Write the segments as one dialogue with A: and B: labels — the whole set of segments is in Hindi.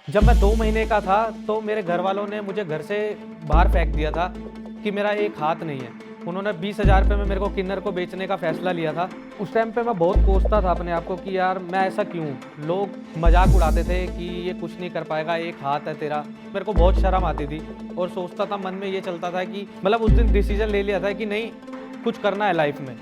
A: जब मैं 2 महीने का था तो मेरे घर वालों ने मुझे घर से बाहर फेंक दिया था कि मेरा एक हाथ नहीं है। उन्होंने 20,000 रुपये में मेरे को किन्नर को बेचने का फ़ैसला लिया था। उस टाइम पे मैं बहुत कोसता था अपने आप को कि यार मैं ऐसा क्यों? लोग मज़ाक उड़ाते थे कि ये कुछ नहीं कर पाएगा, एक हाथ है तेरा। मेरे को बहुत शर्म आती थी और सोचता था, मन में ये चलता था कि मतलब उस दिन डिसीज़न ले लिया था कि नहीं, कुछ करना है लाइफ़ में।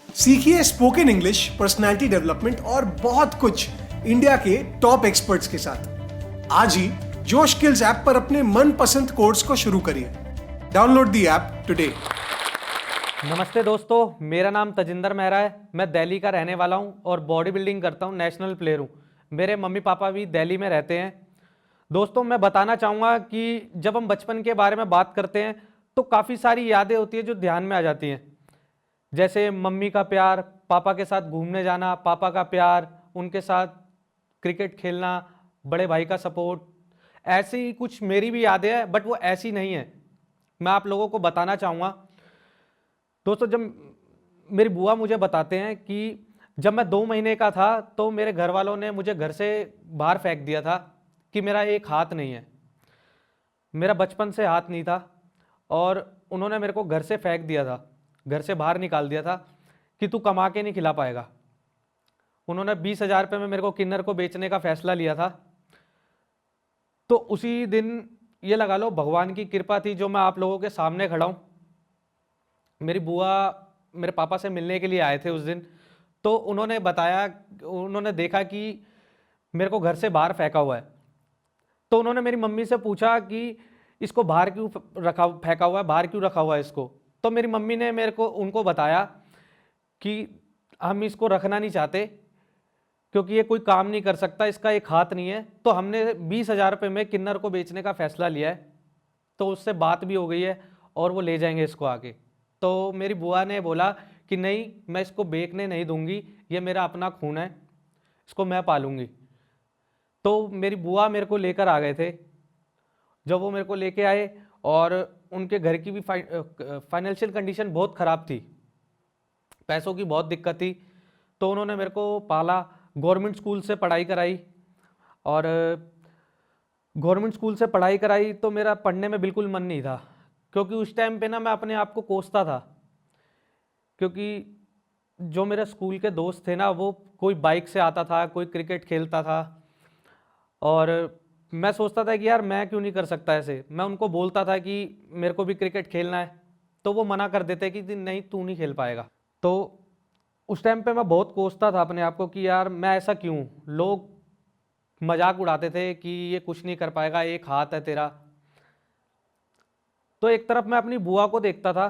B: सीखिए स्पोकन इंग्लिश, पर्सनालिटी डेवलपमेंट और बहुत कुछ इंडिया के टॉप एक्सपर्ट्स के साथ। आज ही जोश स्किल्स ऐप पर अपने मनपसंद कोर्स को शुरू करिए। Download the app today.
A: नमस्ते दोस्तों, मेरा नाम तजिंदर मेहरा है। मैं दिल्ली का रहने वाला हूं और बॉडी बिल्डिंग करता हूं, नेशनल प्लेयर हूं। मेरे मम्मी पापा भी दिल्ली में रहते हैं। दोस्तों, मैं बताना चाहूँगा कि जब हम बचपन के बारे में बात करते हैं तो काफ़ी सारी यादें होती है जो ध्यान में आ जाती हैं। जैसे मम्मी का प्यार, पापा के साथ घूमने जाना, पापा का प्यार, उनके साथ क्रिकेट खेलना, बड़े भाई का सपोर्ट। ऐसी ही कुछ मेरी भी यादें हैं, बट वो ऐसी नहीं है। मैं आप लोगों को बताना चाहूँगा। दोस्तों, जब मेरी बुआ मुझे बताते हैं कि जब मैं 2 महीने का था तो मेरे घर वालों ने मुझे घर से बाहर फेंक दिया था कि मेरा एक हाथ नहीं है। मेरा बचपन से हाथ नहीं था और उन्होंने मेरे को घर से फेंक दिया था, घर से बाहर निकाल दिया था कि तू कमा के नहीं खिला पाएगा। उन्होंने 20,000 रुपये में मेरे को किन्नर को बेचने का फैसला लिया था। तो उसी दिन ये लगा लो भगवान की कृपा थी जो मैं आप लोगों के सामने खड़ा हूँ। मेरी बुआ मेरे पापा से मिलने के लिए आए थे उस दिन। तो उन्होंने बताया, उन्होंने देखा कि मेरे को घर से बाहर फेंका हुआ है। तो उन्होंने मेरी मम्मी से पूछा कि इसको बाहर क्यों रखा फेंका हुआ है, बाहर क्यों रखा हुआ है इसको। तो मेरी मम्मी ने मेरे को उनको बताया कि हम इसको रखना नहीं चाहते क्योंकि ये कोई काम नहीं कर सकता, इसका एक हाथ नहीं है। तो हमने 20,000 रुपये में किन्नर को बेचने का फैसला लिया है। तो उससे बात भी हो गई है और वो ले जाएंगे इसको आगे। तो मेरी बुआ ने बोला कि नहीं, मैं इसको बेचने नहीं दूंगी, ये मेरा अपना खून है, इसको मैं पालूंगी। तो मेरी बुआ मेरे को लेकर आ गए थे। जब वो मेरे को लेके आए और उनके घर की भी फाइनेंशियल कंडीशन बहुत ख़राब थी, पैसों की बहुत दिक्कत थी। तो उन्होंने मेरे को पाला, गवर्नमेंट स्कूल से पढ़ाई कराई। और गवर्नमेंट स्कूल से पढ़ाई कराई तो मेरा पढ़ने में बिल्कुल मन नहीं था क्योंकि उस टाइम पे ना मैं अपने आप को कोसता था। क्योंकि जो मेरे स्कूल के दोस्त थे ना, वो कोई बाइक से आता था, कोई क्रिकेट खेलता था। और मैं सोचता था कि यार मैं क्यों नहीं कर सकता ऐसे। मैं उनको बोलता था कि मेरे को भी क्रिकेट खेलना है, तो वो मना कर देते कि नहीं, तू नहीं खेल पाएगा। तो उस टाइम पे मैं बहुत कोसता था अपने आप को कि यार मैं ऐसा क्यों? लोग मजाक उड़ाते थे कि ये कुछ नहीं कर पाएगा, एक हाथ है तेरा। तो एक तरफ मैं अपनी बुआ को देखता था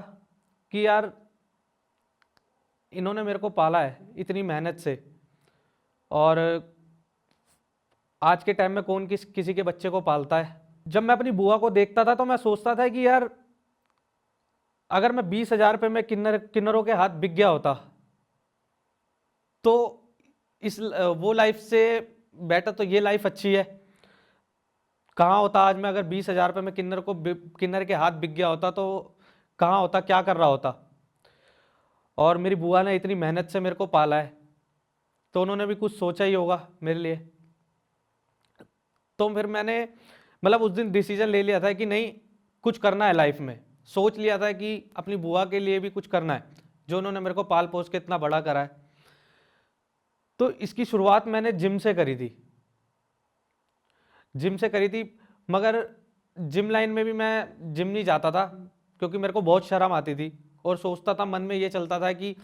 A: कि यार इन्होंने मेरे को पाला है इतनी मेहनत से, और आज के टाइम में कौन किसी के बच्चे को पालता है। जब मैं अपनी बुआ को देखता था तो मैं सोचता था कि यार अगर मैं 20,000 रुपये में किन्नरों के हाथ बिक गया होता तो इस वो लाइफ से बेटर तो ये लाइफ अच्छी है। कहाँ होता आज मैं, अगर 20,000 रुपये में किन्नर के हाथ बिक गया होता तो कहाँ होता, क्या कर रहा होता। और मेरी बुआ ने इतनी मेहनत से मेरे को पाला है तो उन्होंने भी कुछ सोचा ही होगा मेरे लिए। तो फिर मैंने मतलब उस दिन डिसीजन ले लिया था कि नहीं, कुछ करना है लाइफ में। सोच लिया था कि अपनी बुआ के लिए भी कुछ करना है, जो उन्होंने मेरे को पाल पोस के इतना बड़ा करा है। तो इसकी शुरुआत मैंने जिम से करी थी। जिम से करी थी, मगर जिम लाइन में भी मैं जिम नहीं जाता था क्योंकि मेरे को बहुत शर्म आती थी। और सोचता था, मन में ये चलता था कि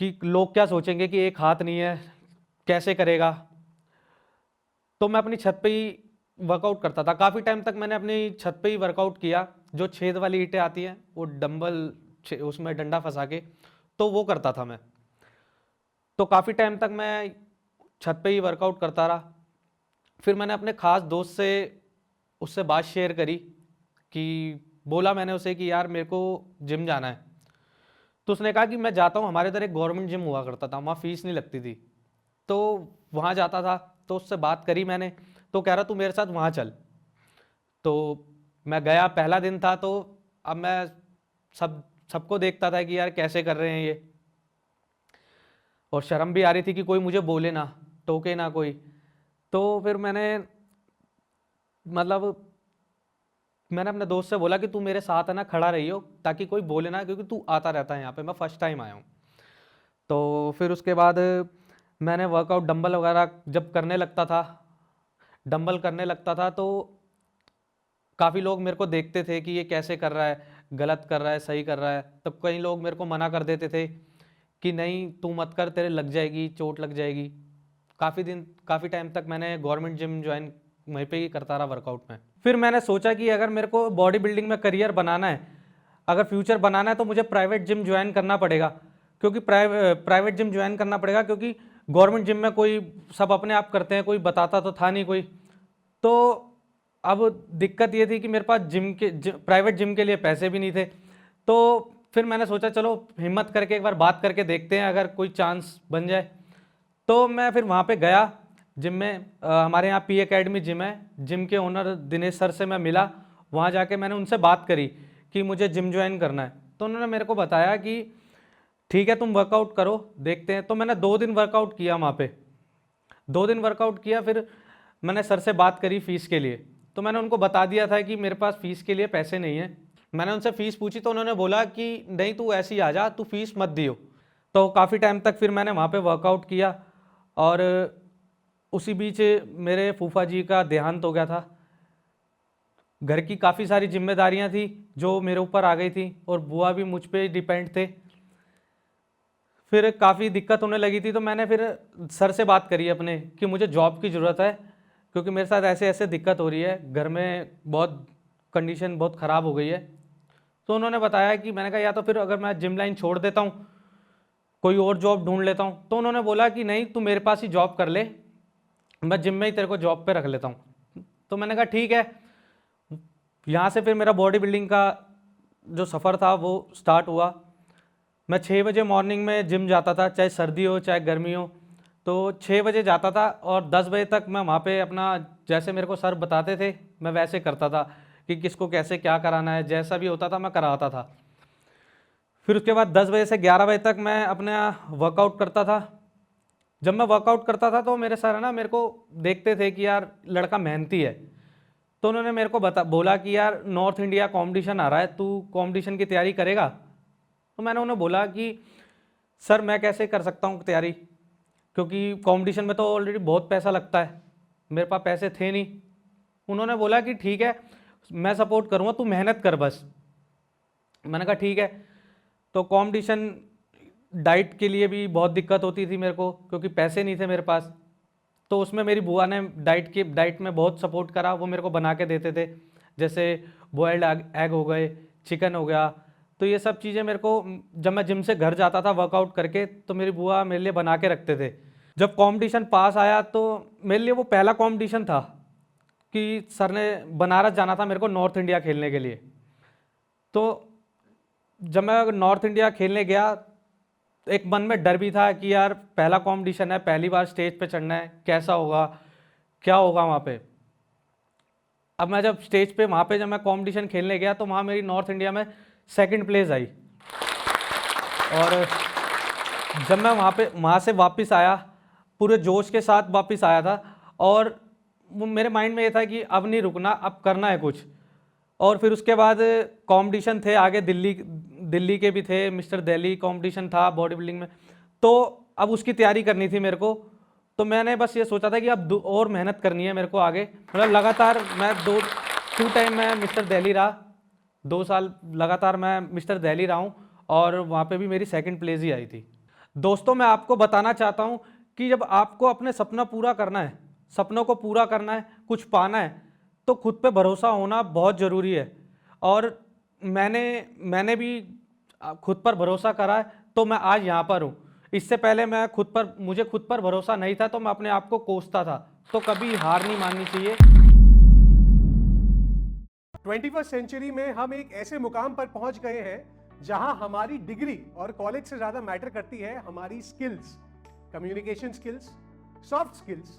A: लोग क्या सोचेंगे कि एक हाथ नहीं है, कैसे करेगा। तो मैं अपनी छत पे ही वर्कआउट करता था। काफ़ी टाइम तक मैंने अपनी छत पे ही वर्कआउट किया। जो छेद वाली ईंटें आती हैं, वो डंबल उसमें डंडा फंसा के, तो वो करता था मैं। तो काफ़ी टाइम तक मैं छत पे ही वर्कआउट करता रहा। फिर मैंने अपने खास दोस्त से उससे बात शेयर करी कि बोला मैंने उसे कि यार मेरे को जिम जाना है। तो उसने कहा कि मैं जाता हूँ, हमारे इधर एक गवर्नमेंट जिम हुआ करता था, वहाँ फीस नहीं लगती थी। तो वहाँ जाता था। तो उससे बात करी मैंने, तो कह रहा तू मेरे साथ वहाँ चल। तो मैं गया, पहला दिन था। तो अब मैं सबको देखता था कि यार कैसे कर रहे हैं ये, और शर्म भी आ रही थी कि कोई मुझे बोले ना। टोके ना कोई। तो फिर मैंने अपने दोस्त से बोला कि तू मेरे साथ है ना खड़ा रहियो, ताकि कोई बोले ना, क्योंकि तू आता रहता है यहाँ पे, मैं फर्स्ट टाइम आया हूँ। तो फिर उसके बाद मैंने वर्कआउट डंबल वगैरह जब करने लगता था, डंबल करने लगता था, तो काफ़ी लोग मेरे को देखते थे कि ये कैसे कर रहा है, गलत कर रहा है, सही कर रहा है। तो कई लोग मेरे को मना कर देते थे कि नहीं तू मत कर, तेरे लग जाएगी, चोट लग जाएगी। काफ़ी टाइम तक मैंने गवर्नमेंट जिम ज्वाइन वहीं पे ही करता रहा वर्कआउट में। फिर मैंने सोचा कि अगर मेरे को बॉडी बिल्डिंग में करियर बनाना है, अगर फ्यूचर बनाना है, तो मुझे प्राइवेट जिम ज्वाइन करना पड़ेगा, क्योंकि प्राइवेट जिम ज्वाइन करना पड़ेगा, क्योंकि गवर्नमेंट जिम में कोई सब अपने आप करते हैं, कोई बताता तो था नहीं कोई। तो अब दिक्कत ये थी कि मेरे पास प्राइवेट जिम के लिए पैसे भी नहीं थे। तो फिर मैंने सोचा चलो हिम्मत करके एक बार बात करके देखते हैं, अगर कोई चांस बन जाए। तो मैं फिर वहाँ पे गया जिम में। हमारे यहाँ पी एकेडमी जिम है, जिम के ओनर दिनेश सर से मैं मिला। वहाँ जाके मैंने उनसे बात करी कि मुझे जिम ज्वाइन करना है। तो उन्होंने मेरे को बताया कि ठीक है तुम वर्कआउट करो, देखते हैं। तो मैंने 2 दिन वर्कआउट किया वहाँ पे, 2 दिन वर्कआउट किया। फिर मैंने सर से बात करी फ़ीस के लिए। तो मैंने उनको बता दिया था कि मेरे पास फ़ीस के लिए पैसे नहीं है। मैंने उनसे फ़ीस पूछी तो उन्होंने बोला कि नहीं तू ऐसे ही आ जा, तू फ़ीस मत दियो। तो काफ़ी टाइम तक फिर मैंने वहाँ पे वर्कआउट किया, और उसी बीच मेरे फूफा जी का देहांत हो गया था। घर की काफ़ी सारी जिम्मेदारियाँ थी जो मेरे ऊपर आ गई थी, और बुआ भी मुझ पे डिपेंड थे। फिर काफ़ी दिक्कत होने लगी थी। तो मैंने फिर सर से बात करी अपने कि मुझे जॉब की ज़रूरत है, क्योंकि मेरे साथ ऐसे ऐसे दिक्कत हो रही है, घर में बहुत कंडीशन बहुत ख़राब हो गई है। तो उन्होंने बताया कि मैंने कहा या तो फिर अगर मैं जिम लाइन छोड़ देता हूँ, कोई और जॉब ढूंढ लेता हूँ। तो उन्होंने बोला कि नहीं तू मेरे पास ही जॉब कर ले, मैं जिम में ही तेरे को जॉब पे रख लेता हूँ। तो मैंने कहा ठीक है। यहाँ से फिर मेरा बॉडी बिल्डिंग का जो सफ़र था वो स्टार्ट हुआ। मैं 6 बजे मॉर्निंग में जिम जाता था, चाहे सर्दी हो चाहे गर्मी हो। तो 6 बजे जाता था, और 10 बजे तक मैं वहाँ पे अपना जैसे मेरे को सर बताते थे मैं वैसे करता था, कि किसको कैसे क्या कराना है, जैसा भी होता था मैं कराता था। फिर उसके बाद 10 बजे से 11 बजे तक मैं अपना वर्कआउट करता था। जब मैं वर्कआउट करता था तो मेरे सर है ना मेरे को देखते थे कि यार लड़का मेहनती है। तो उन्होंने मेरे को बोला कि यार नॉर्थ इंडिया कंपटीशन आ रहा है, तू कंपटीशन की तैयारी करेगा। तो मैंने उन्हें बोला कि सर मैं कैसे कर सकता हूँ तैयारी, क्योंकि कंपटीशन में तो ऑलरेडी बहुत पैसा लगता है, मेरे पास पैसे थे नहीं। उन्होंने बोला कि ठीक है मैं सपोर्ट करूँगा, तू मेहनत कर बस। मैंने कहा ठीक है। तो कंपटीशन डाइट के लिए भी बहुत दिक्कत होती थी मेरे को, क्योंकि पैसे नहीं थे मेरे पास। तो उसमें मेरी बुआ ने डाइट में बहुत सपोर्ट करा। वो मेरे को बना के देते थे, जैसे बॉयल्ड एग हो गए, चिकन हो गया। तो ये सब चीज़ें मेरे को जब मैं जिम से घर जाता था वर्कआउट करके, तो मेरी बुआ मेरे लिए बना के रखते थे। जब कंपटीशन पास आया तो मेरे लिए वो पहला कंपटीशन था कि सर ने बनारस जाना था मेरे को नॉर्थ इंडिया खेलने के लिए। तो जब मैं नॉर्थ इंडिया खेलने गया, एक मन में डर भी था कि यार पहला कंपटीशन है, पहली बार स्टेज पे चढ़ना है, कैसा होगा क्या होगा वहाँ पे। अब मैं जब स्टेज पे वहाँ पे जब मैं कंपटीशन खेलने गया, तो वहाँ मेरी नॉर्थ इंडिया में 2nd प्लेस आई। और जब मैं वहाँ से वापस आया, पूरे जोश के साथ वापस आया था, और वो मेरे माइंड में ये था कि अब नहीं रुकना, अब करना है कुछ। और फिर उसके बाद कंपटीशन थे आगे, दिल्ली के भी थे, मिस्टर दिल्ली कंपटीशन था बॉडी बिल्डिंग में। तो अब उसकी तैयारी करनी थी मेरे को। तो मैंने बस ये सोचा था कि अब और मेहनत करनी है मेरे को आगे। मतलब लगातार मैं 2 टाइम मैं मिस्टर दिल्ली रहा, 2 साल लगातार मैं मिस्टर दिल्ली रहा हूँ, और वहाँ पे भी मेरी 2nd प्लेस ही आई थी। दोस्तों मैं आपको बताना चाहता हूँ कि जब आपको अपने सपना पूरा करना है, सपनों को पूरा करना है, कुछ पाना है, तो खुद पे भरोसा होना बहुत ज़रूरी है। और मैंने भी खुद पर भरोसा करा है, तो मैं आज यहाँ पर हूँ। इससे पहले मुझे खुद पर भरोसा नहीं था, तो मैं अपने आप को कोसता था। तो कभी हार नहीं माननी चाहिए।
B: 21st सेंचुरी में हम एक ऐसे मुकाम पर पहुंच गए हैं जहां हमारी डिग्री और कॉलेज से ज्यादा मैटर करती है हमारी skills, communication skills, soft skills,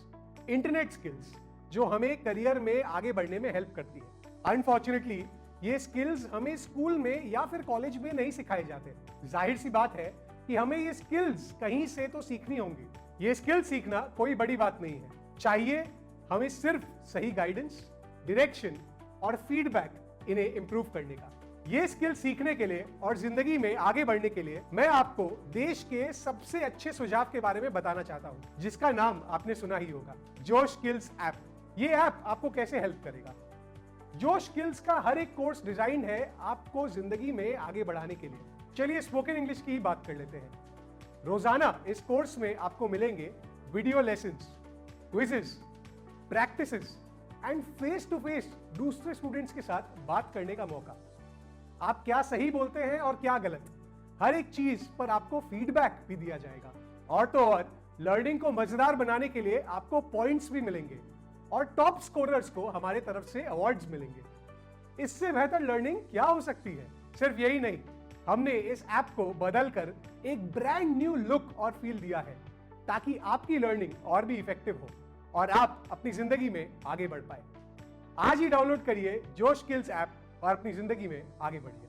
B: internet skills, जो हमें करियर में आगे बढ़ने में हेल्प करती है। अनफॉर्चुनेटली ये स्किल्स हमें स्कूल में या फिर कॉलेज में नहीं सिखाए जाते। जाहिर सी बात है कि हमें ये स्किल्स कहीं से तो सीखनी होंगी, ये स्किल सीखना कोई बड़ी बात नहीं है, चाहिए हमें सिर्फ सही गाइडेंस, डायरेक्शन और फीडबैक इन्हें इंप्रूव करने का। ये स्किल सीखने के लिए और जिंदगी में आगे बढ़ने के लिए मैं आपको देश के सबसे अच्छे सुझाव के बारे में बताना चाहता हूं, जिसका नाम आपने सुना ही होगा, जोश स्किल्स ऐप। ये ऐप आपको कैसे हेल्प करेगा? जोश स्किल्स का हर एक कोर्स डिजाइन है आपको जिंदगी में आगे बढ़ाने के लिए। चलिए स्पोकन इंग्लिश की ही बात कर लेते हैं। रोजाना इस कोर्स में आपको मिलेंगे video lessons, quizzes, practices and face to face दूसरे स्टूडेंट्स के साथ बात करने का मौका। आप क्या सही बोलते हैं और क्या गलत, हर एक चीज पर आपको फीडबैक भी दिया जाएगा। और तो और लर्निंग को मजेदार बनाने के लिए आपको पॉइंट्स भी मिलेंगे और टॉप स्कोरर्स को हमारे तरफ से अवार्ड्स मिलेंगे। इससे बेहतर लर्निंग क्या हो सकती है? सिर्फ यही नहीं, हमने इस ऐप को बदलकर एक ब्रांड न्यू लुक और फील दिया है, ताकि आपकी लर्निंग और भी इफेक्टिव हो और आप अपनी जिंदगी में आगे बढ़ पाए। आज ही डाउनलोड करिए जोश स्किल्स ऐप और अपनी जिंदगी में आगे बढ़िए।